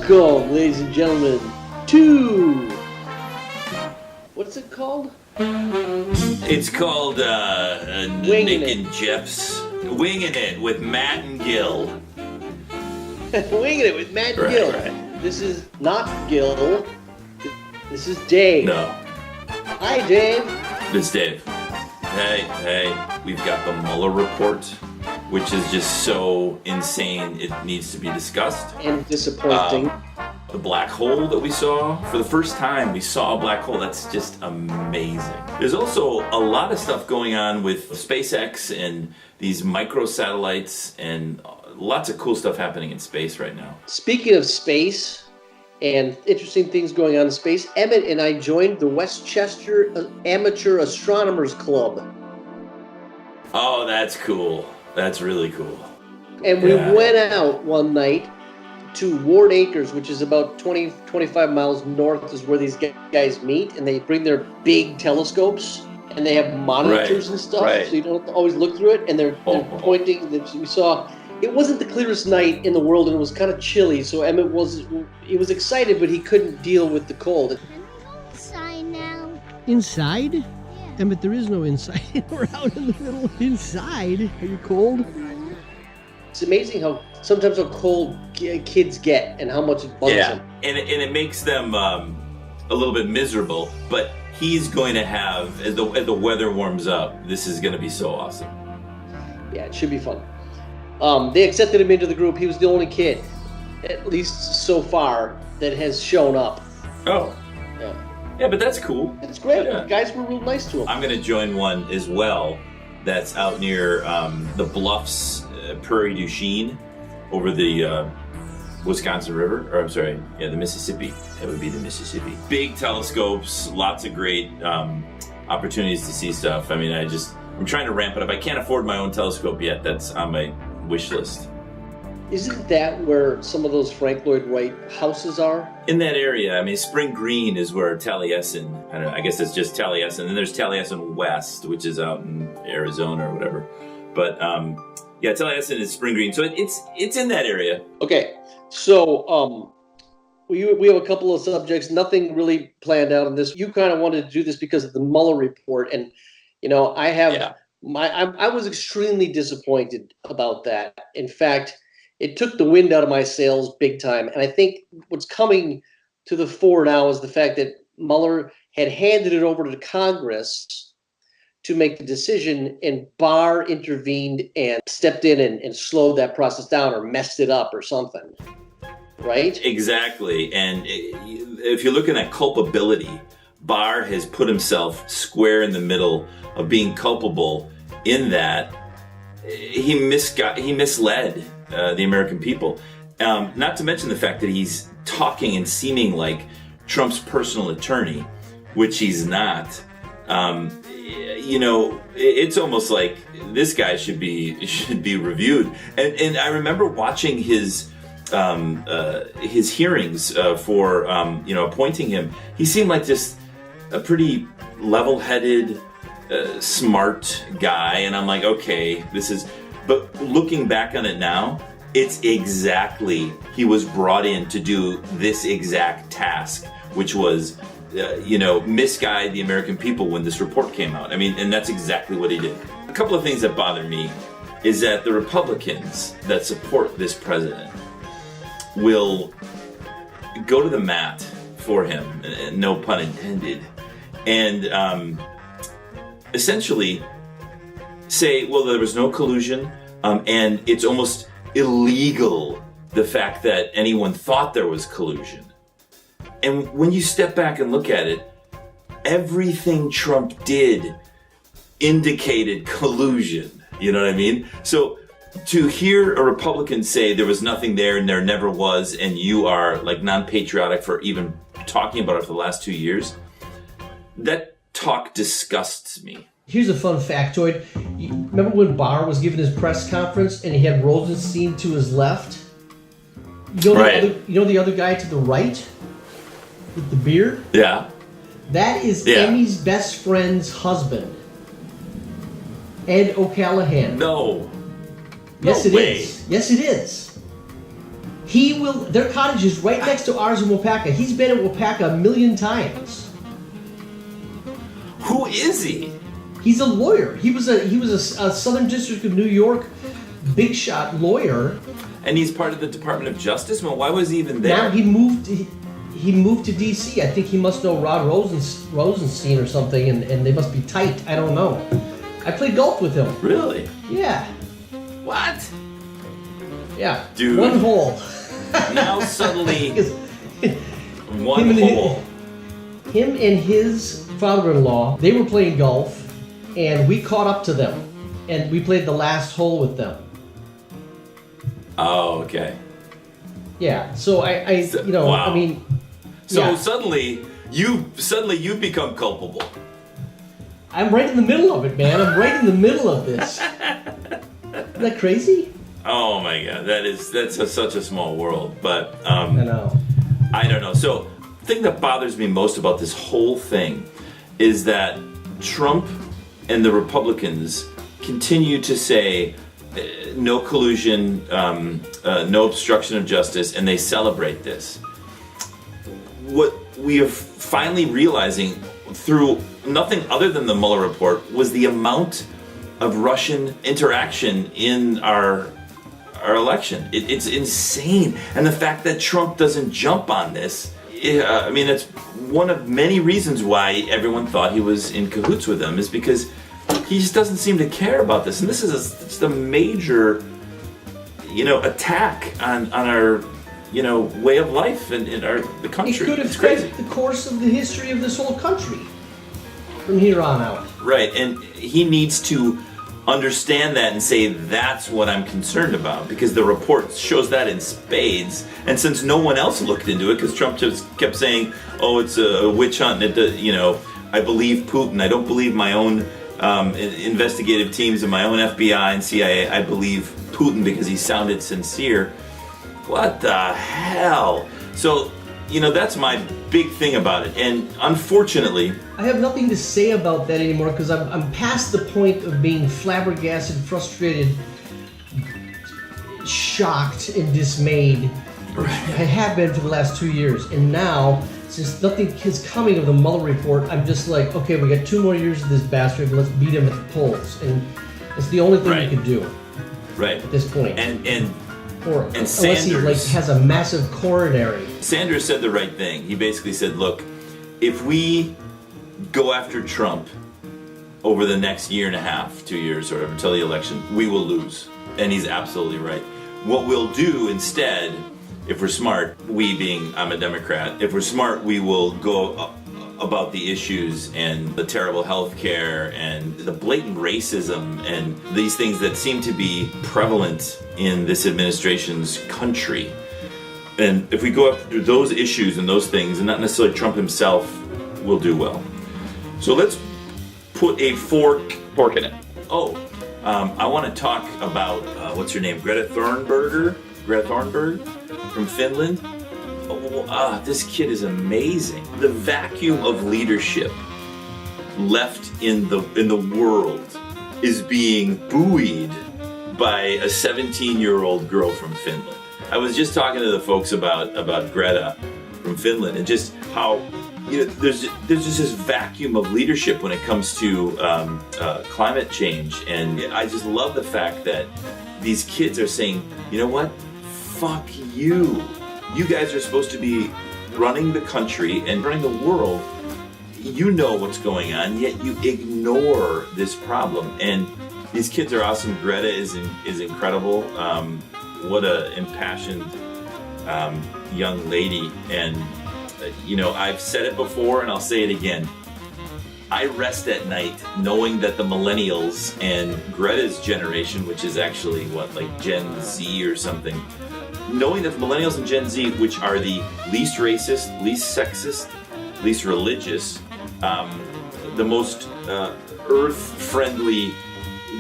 Welcome, ladies and gentlemen, to... What's it called? It's called Naked Jeff's Wingin It with Matt and Gil. Winging It with Matt and Gil. Right. This is not Gil. This is Dave. No. Hi, Dave. It's Dave. Hey, we've got the Mueller Report, which is just so insane it needs to be discussed. And disappointing. The black hole that we saw, for the first time we saw a black hole. That's just amazing. There's also a lot of stuff going on with SpaceX and these microsatellites and lots of cool stuff happening in space right now. Speaking of space and interesting things going on in space, Emmett and I joined the Westchester Amateur Astronomers Club. Oh, that's cool. That's really cool. And we went out one night to Ward Acres, which is about 25 miles north is where these guys meet, and they bring their big telescopes, and they have monitors and stuff, so you don't have to always look through it, and they're pointing. We saw, it wasn't the clearest night in the world, and it was kind of chilly, so Emmett was excited, but he couldn't deal with the cold. I'm outside now. Inside? Yeah. Emmett, there is no inside. We're out in the middle. Inside? Are you cold? It's amazing how sometimes how cold kids get and how much it bugs them. And it makes them a little bit miserable, but he's going to have, as the weather warms up, this is going to be so awesome. Yeah, it should be fun. They accepted him into the group. He was the only kid, at least so far, that has shown up. Oh. Yeah, but that's cool. It's great. Yeah. The guys were real nice to him. I'm going to join one as well that's out near the Bluffs, Prairie du Chien, over the Wisconsin River, or I'm sorry, the Mississippi. That would be the Mississippi. Big telescopes, lots of great opportunities to see stuff. I mean, I'm trying to ramp it up. I can't afford my own telescope yet. That's on my wish list. Isn't that where some of those Frank Lloyd Wright houses are? In that area, I mean, Spring Green is where Taliesin, I guess it's just Taliesin. And then there's Taliesin West, which is out in Arizona or whatever. But Taliesin is Spring Green. So it's in that area. Okay, so we have a couple of subjects, nothing really planned out on this. You kind of wanted to do this because of the Mueller report. And, I was extremely disappointed about that. In fact, it took the wind out of my sails big time. And I think what's coming to the fore now is the fact that Mueller had handed it over to Congress to make the decision, and Barr intervened and stepped in and slowed that process down or messed it up or something. Right? Exactly. And if you're looking at culpability, Barr has put himself square in the middle of being culpable in that he misled the American people. Not to mention the fact that he's talking and seeming like Trump's personal attorney, which he's not. It's almost like this guy should be reviewed. And I remember watching his hearings for appointing him. He seemed like just a pretty level-headed, smart guy, and I'm like, okay, but looking back on it now, it's exactly, he was brought in to do this exact task, which was, misguide the American people when this report came out. I mean, and that's exactly what he did. A couple of things that bother me is that the Republicans that support this president will go to the mat for him, no pun intended, and essentially say, well, there was no collusion, and it's almost illegal, the fact that anyone thought there was collusion. And when you step back and look at it, everything Trump did indicated collusion. You know what I mean? So to hear a Republican say there was nothing there and there never was, and you are like non-patriotic for even talking about it for the last 2 years, that talk disgusts me. Here's a fun factoid. You remember when Barr was giving his press conference and he had Rosenstein to his left? The other guy to the right with the beard? Yeah. That is Emmy's best friend's husband, Ed O'Callahan. No. Yes, No it way. is. Yes, it is. He will. Their cottage is right next to ours in Wapaka. He's been at Wapaka 1,000,000 times. Who is he? He's a lawyer. He was a Southern District of New York big shot lawyer. And he's part of the Department of Justice? Well, why was he even there? Now he moved to D.C. I think he must know Rod Rosenstein or something, and they must be tight. I don't know. I played golf with him. Really? Yeah. What? Yeah. Dude. One hole. Now suddenly, Him and his father-in-law, they were playing golf, and we caught up to them, and we played the last hole with them. Oh, okay. Yeah. So Wow. I mean. So yeah. suddenly you become culpable. I'm right in the middle of it, man. I'm right in the middle of this. Isn't that crazy? Oh my God, that's such a small world. But I know. I don't know. So the thing that bothers me most about this whole thing is that Trump and the Republicans continue to say no collusion, no obstruction of justice, and they celebrate this. What we are finally realizing through nothing other than the Mueller report was the amount of Russian interaction in our election. It's insane. And the fact that Trump doesn't jump on this, I mean, it's one of many reasons why everyone thought he was in cahoots with them, is because he just doesn't seem to care about this. And this is just a major, attack on our, way of life in the country. It could it's crazy. affect the course of the history of this whole country from here on out. Right, and he needs to understand that and say, that's what I'm concerned about, because the report shows that in spades. And since no one else looked into it, because Trump just kept saying, oh, it's a witch hunt, and I believe Putin, I don't believe my own investigative teams and my own FBI and CIA, I believe Putin because he sounded sincere. What the hell? So, that's my big thing about it. And unfortunately, I have nothing to say about that anymore because I'm past the point of being flabbergasted, frustrated, shocked, and dismayed. Right. I have been for the last 2 years. And now, since nothing is coming of the Mueller report, I'm just like, okay, we got 2 more years of this bastard. Let's beat him at the polls. And it's the only thing Right. we can do right, at this point. Unless he has a massive coronary. Sanders said the right thing. He basically said, look, if we go after Trump over the next year and a half, 2 years, or until the election, we will lose. And he's absolutely right. What we'll do instead, if we're smart, we being, I'm a Democrat, if we're smart, we will go about the issues and the terrible health care and the blatant racism and these things that seem to be prevalent in this administration's country. And if we go after those issues and those things, and not necessarily Trump himself, we'll do well. So let's put a fork in it. I want to talk about, what's her name? Greta Thunberg from Finland. This kid is amazing. The vacuum of leadership left in the world is being buoyed by a 17-year-old girl from Finland. I was just talking to the folks about Greta from Finland and just how there's just this vacuum of leadership when it comes to climate change, and I just love the fact that these kids are saying, you know what, fuck you. You guys are supposed to be running the country and running the world. You know what's going on, yet you ignore this problem. And these kids are awesome. Greta is incredible. What a impassioned young lady. And I've said it before and I'll say it again. I rest at night knowing that the millennials and Greta's generation, which is actually like Gen Z or something, knowing that the millennials and Gen Z, which are the least racist, least sexist, least religious, the most earth-friendly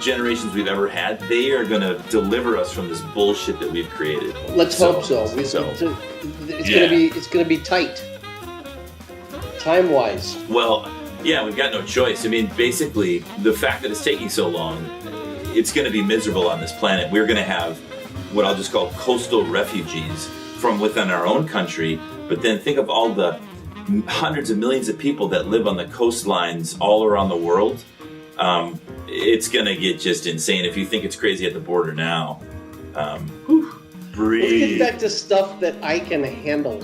generations we've ever had, they are going to deliver us from this bullshit that we've created. Let's hope so. It's going to be tight, time-wise. Well, yeah, we've got no choice. I mean, basically, the fact that it's taking so long, it's going to be miserable on this planet. We're going to have what I'll just call coastal refugees from within our own country, but then think of all the hundreds of millions of people that live on the coastlines all around the world. It's going to get just insane if you think it's crazy at the border now. Let's get back to stuff that I can handle.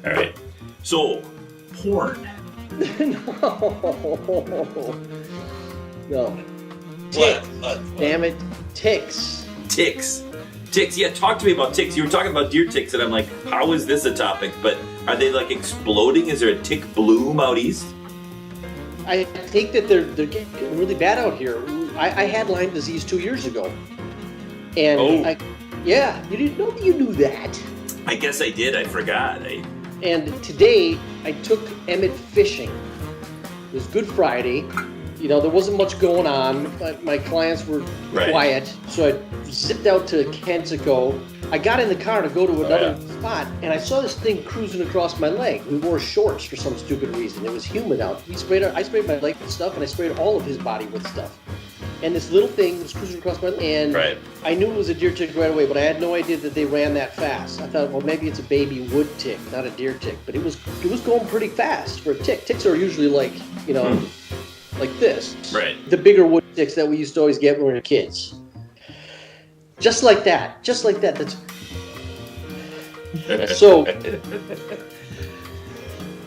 All right. So, porn. No. Ticks. Damn it. Ticks. Ticks. Yeah, talk to me about ticks. You were talking about deer ticks, and I'm like, how is this a topic? But are they like exploding? Is there a tick bloom out east? I think that they're getting really bad out here. I had Lyme disease 2 years ago. And yeah, you didn't know that you knew that. I guess I did. I forgot. And today I took Emmett fishing. It was Good Friday. You know, there wasn't much going on, but my clients were quiet. So I zipped out to Kensico. I got in the car to go to another spot, and I saw this thing cruising across my leg. We wore shorts for some stupid reason. It was humid out. I sprayed my leg with stuff, and I sprayed all of his body with stuff. And this little thing was cruising across my leg, and I knew it was a deer tick right away, but I had no idea that they ran that fast. I thought, well, maybe it's a baby wood tick, not a deer tick. But it was going pretty fast for a tick. Ticks are usually like, you know, like this. Right. The bigger wood ticks that we used to always get when we were kids. Just like that. That's so.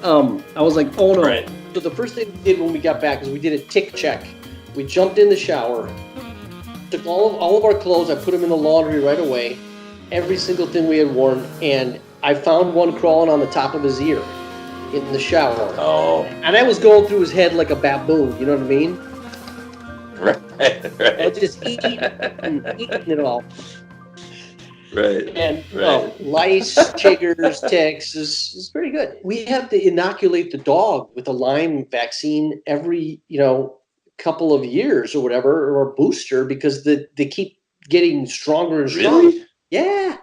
I was like, oh no. Right. So the first thing we did when we got back is we did a tick check. We jumped in the shower, took all of our clothes. I put them in the laundry right away. Every single thing we had worn, and I found one crawling on the top of his ear in the shower. Oh. And I was going through his head like a baboon. You know what I mean? Right. I was just eating it all. Right. And lice, chiggers, ticks is pretty good. We have to inoculate the dog with a Lyme vaccine every, couple of years or whatever, or a booster, because they keep getting stronger and stronger. Really? Yeah.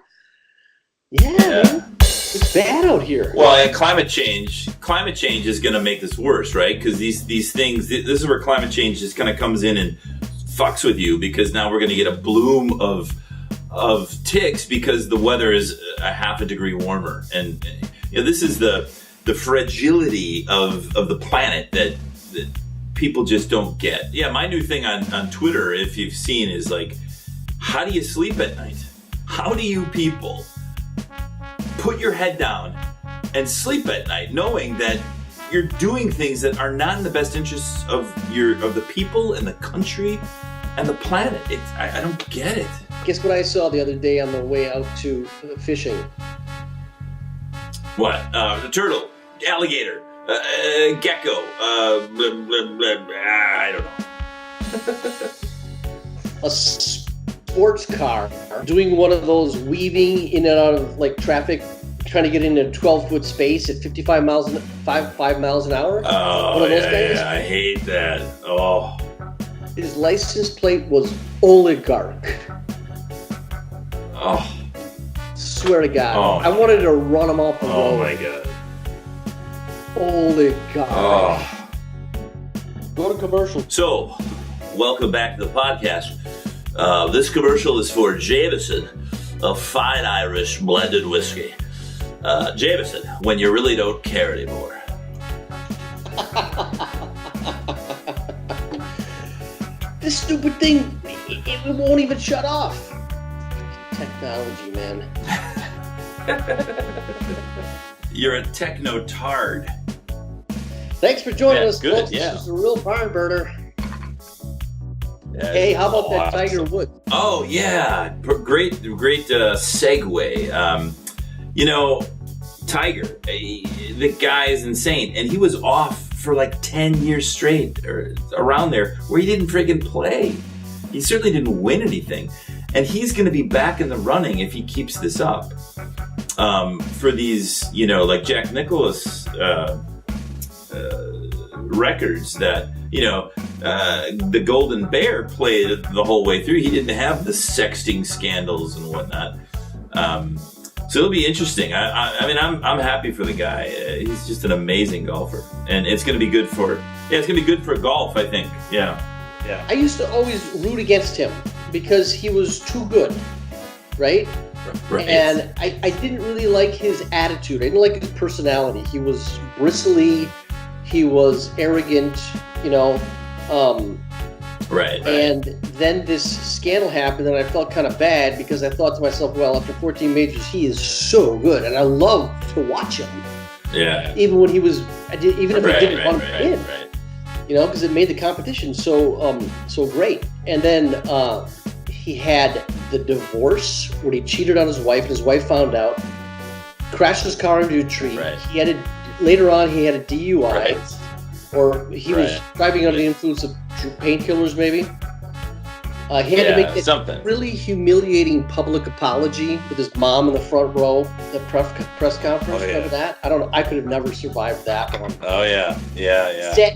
Man. It's bad out here. Well, and climate change is going to make this worse, right? Because these things, this is where climate change just kind of comes in and fucks with you, because now we're going to get a bloom of ticks because the weather is a half a degree warmer, and this is the fragility of the planet that people just don't get. Yeah, my new thing on Twitter, if you've seen, is like, how do you sleep at night? How do you people put your head down and sleep at night, knowing that you're doing things that are not in the best interests of the people and the country and the planet? I don't get it. Guess what I saw the other day on the way out to fishing? What? The turtle, alligator, gecko, I don't know. A sports car doing one of those weaving in and out of like traffic, trying to get in a 12-foot space at 5 miles an hour. Oh, yeah, I hate that. Oh. His license plate was oligarch. Oh. Swear to God. Oh. I wanted to run him off the road. Oh my God. Oligarch. Oh. Go to commercial. So, welcome back to the podcast. This commercial is for Jameson, a fine Irish blended whiskey. Jameson, when you really don't care anymore. This stupid thing, it won't even shut off. Technology, man. You're a techno-tard. Thanks for joining us, good, folks. yeah. This is a real barn burner. Yeah, Hey, how about that awesome. Tiger Woods? Oh, yeah. Great segue. Tiger, the guy is insane. And he was off for like 10 years straight, or around there, where he didn't friggin' play. He certainly didn't win anything. And he's going to be back in the running if he keeps this up. For these, like Jack Nicklaus records that, the Golden Bear played the whole way through. He didn't have the sexting scandals and whatnot. So it'll be interesting. I'm happy for the guy. He's just an amazing golfer, and it's going to be good for golf, I think. Yeah. I used to always root against him because he was too good, right? Right. And I didn't really like his attitude. I didn't like his personality. He was bristly. He was arrogant, you know. Right. And then this scandal happened, and I felt kind of bad because I thought to myself, well, after 14 majors, he is so good, and I love to watch him. Yeah. Even when he was, even if I didn't want to win, Right. you know, because it made the competition so great. And then he had the divorce when he cheated on his wife, and his wife found out, crashed his car into a tree. Right. He had later on he had a DUI, Right. or he was driving under the influence of painkillers, maybe. He had to make this something really humiliating public apology with his mom in the front row, the press conference. Remember that? I don't know. I could have never survived that one. Oh yeah.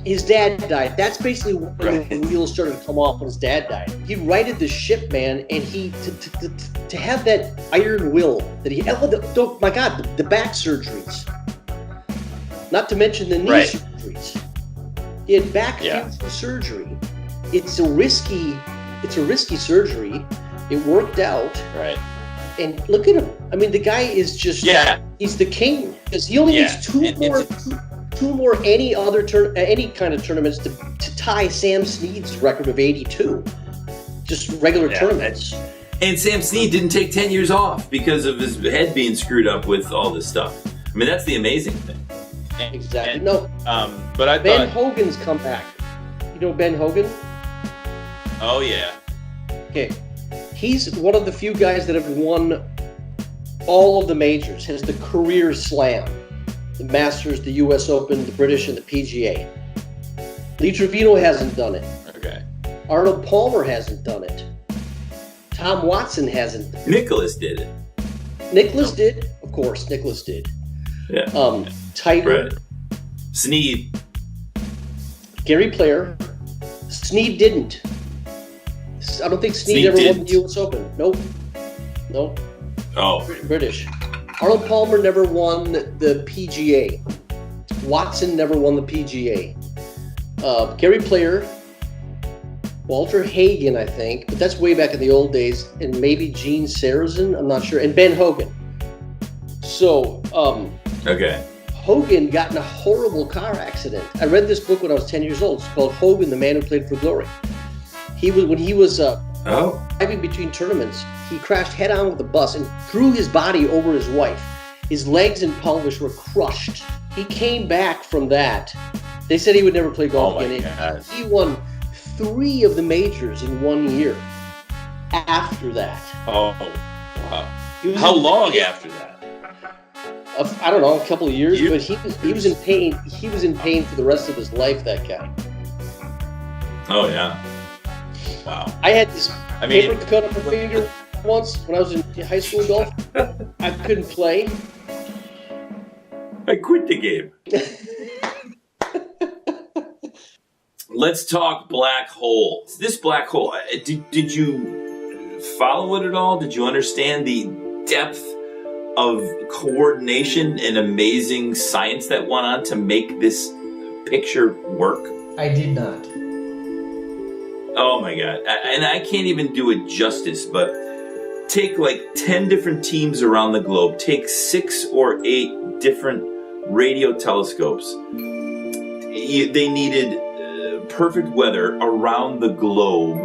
His dad died. That's basically when the wheels started to come off when his dad died. He righted the ship, man, and he to have that iron will that he. Oh my God, the back surgeries. Not to mention the knee surgeries. He had back surgery. It's a risky surgery. It worked out. Right. And look at him. I mean, the guy is just he's the king because he only needs two more any kind of tournaments to tie Sam Snead's record of 82. Just regular tournaments. And Sam Snead didn't take 10 years off because of his head being screwed up with all this stuff. I mean, that's the amazing thing. Exactly. But I Ben Hogan's come back. You know Ben Hogan? Oh yeah. Okay. He's one of the few guys that have won all of the majors. Has the career slam. The Masters, the US Open, the British, and the PGA. Lee Trevino hasn't done it. Okay. Arnold Palmer hasn't done it. Tom Watson hasn't. Nicklaus did it. Nicklaus did? Of course, Nicklaus did. Yeah. Tiger. Right. Snead. Gary Player. Snead didn't. I don't think Snead ever won the US Open. Nope. Oh. British. Arnold Palmer never won the PGA. Watson never won the PGA. Gary Player. Walter Hagen, I think, but that's way back in the old days, and maybe Gene Sarazen, I'm not sure, and Ben Hogan. So, Okay. Hogan got in a horrible car accident. I read this book when I was 10 years old. It's called Hogan, the Man Who Played for Glory. When he was driving between tournaments, he crashed head on with a bus and threw his body over his wife. His legs and pelvis were crushed. He came back from that. They said he would never play golf again. God. He won 3 of the majors in 1 year after that. Oh, wow. How long after that? I don't know, a couple of years, but he was in pain. He was in pain for the rest of his life, that guy. Oh, yeah. Wow. I had this paper cut up my finger once when I was in high school golf. I couldn't play. I quit the game. Let's talk black hole. This black hole, did you follow it at all? Did you understand the depth of coordination and amazing science that went on to make this picture work? I did not. Oh my God. And I can't even do it justice, but take like 10 different teams around the globe, take 6 or 8 different radio telescopes. They needed perfect weather around the globe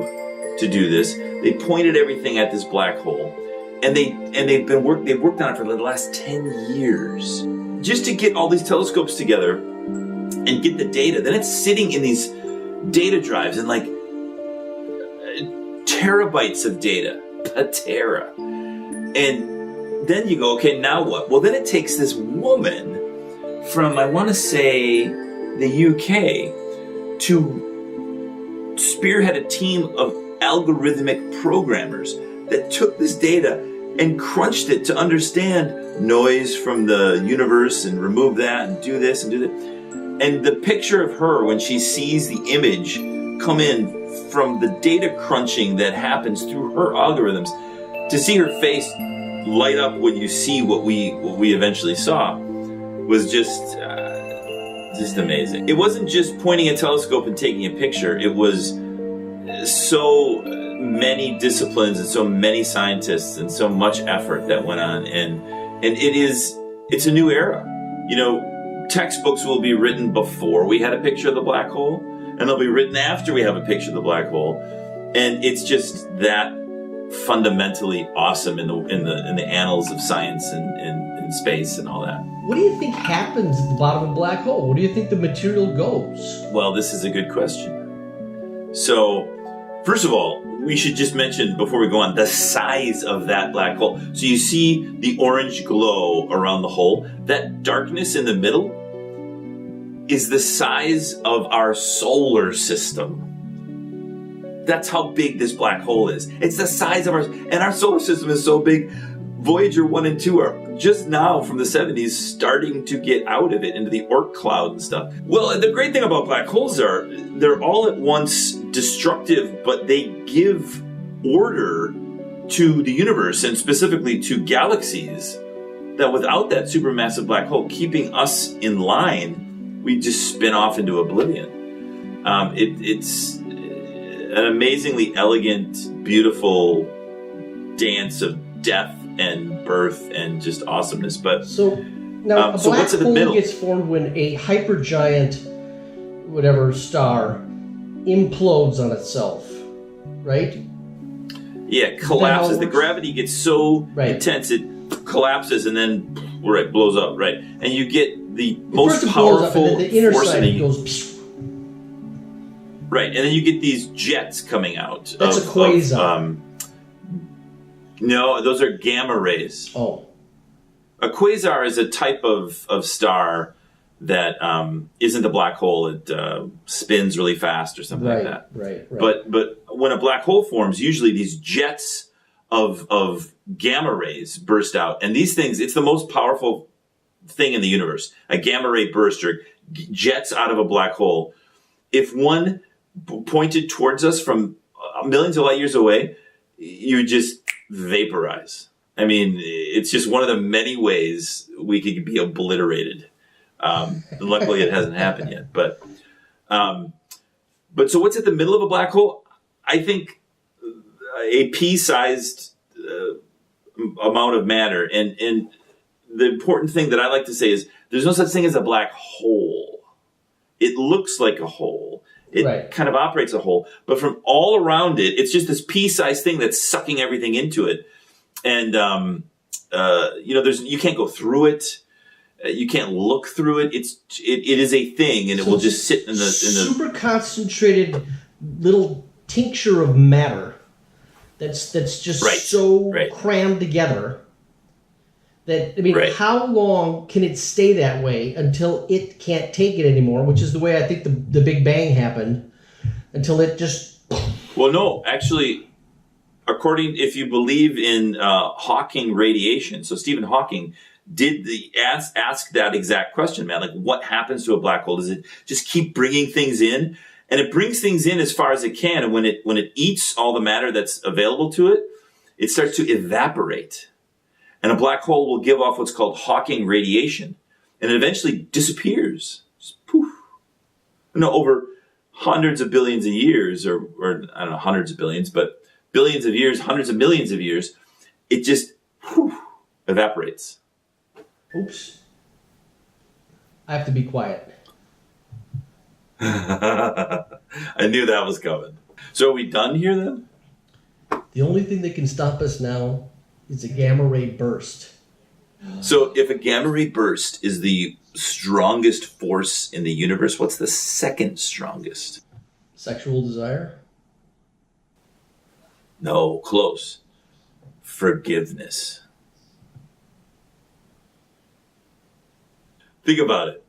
to do this. They pointed everything at this black hole. And they've worked on it for the last 10 years just to get all these telescopes together and get the data. Then it's sitting in these data drives and like terabytes of data, a tera. And then you go, okay, now what? Well, then it takes this woman from, I want to say, the UK to spearhead a team of algorithmic programmers that took this data and crunched it to understand noise from the universe and remove that and do this and do that. And the picture of her when she sees the image come in from the data crunching that happens through her algorithms, to see her face light up when you see what we eventually saw was just amazing. It wasn't just pointing a telescope and taking a picture. It was so many disciplines and so many scientists and so much effort that went on, and it's a new era. You know, textbooks will be written before we had a picture of the black hole, and they'll be written after we have a picture of the black hole, and it's just that fundamentally awesome in the annals of science and space and all that. What do you think happens at the bottom of the black hole? Where do you think the material goes? Well, this is a good question. So, first of all, we should just mention before we go on the size of that black hole. So you see the orange glow around the hole. That darkness in the middle is the size of our solar system. That's how big this black hole is. It's the size of and our solar system is so big. Voyager 1 and 2 are just now from the 70s starting to get out of it into the Oort cloud and stuff. Well, the great thing about black holes are they're all at once destructive, but they give order to the universe and specifically to galaxies that without that supermassive black hole keeping us in line, we just spin off into oblivion. It's an amazingly elegant, beautiful dance of death and birth and just awesomeness. But so now a black hole gets formed when a hypergiant whatever star implodes on itself, right? Yeah, collapses. The gravity gets so intense it collapses and then blows up, right? And you get the most powerful and then the inner force side in goes. Right, and then you get these jets coming out. That's a quasar. No, those are gamma rays. Oh. A quasar is a type of star that isn't a black hole. It spins really fast or something like that. Right. But when a black hole forms, usually these jets of gamma rays burst out. And these things, it's the most powerful thing in the universe. A gamma ray burst or jets out of a black hole. If one pointed towards us from millions of light years away, you just vaporize. I mean, it's just one of the many ways we could be obliterated. Luckily, it hasn't happened yet. But so what's at the middle of a black hole? I think a pea-sized amount of matter. And the important thing that I like to say is there's no such thing as a black hole. It looks like a hole. It kind of operates a hole. But from all around it, it's just this pea-sized thing that's sucking everything into it. And, you can't go through it. You can't look through it. It is a thing, and it will just sit in the super concentrated little tincture of matter that's just so crammed together that how long can it stay that way until it can't take it anymore? Which is the way I think the Big Bang happened, until it just. Well, no, actually, if you believe in Hawking radiation, so Stephen Hawking did ask that exact question, man. Like, what happens to a black hole? Does it just keep bringing things in? And it brings things in as far as it can. And when it eats all the matter that's available to it, it starts to evaporate. And a black hole will give off what's called Hawking radiation. And it eventually disappears. Just poof. Over hundreds of billions of years, or I don't know, hundreds of billions, but billions of years, hundreds of millions of years, it just evaporates. Oops. I have to be quiet. I knew that was coming. So are we done here then? The only thing that can stop us now is a gamma ray burst. So if a gamma ray burst is the strongest force in the universe, what's the second strongest? Sexual desire? No, close. Forgiveness. Think about it.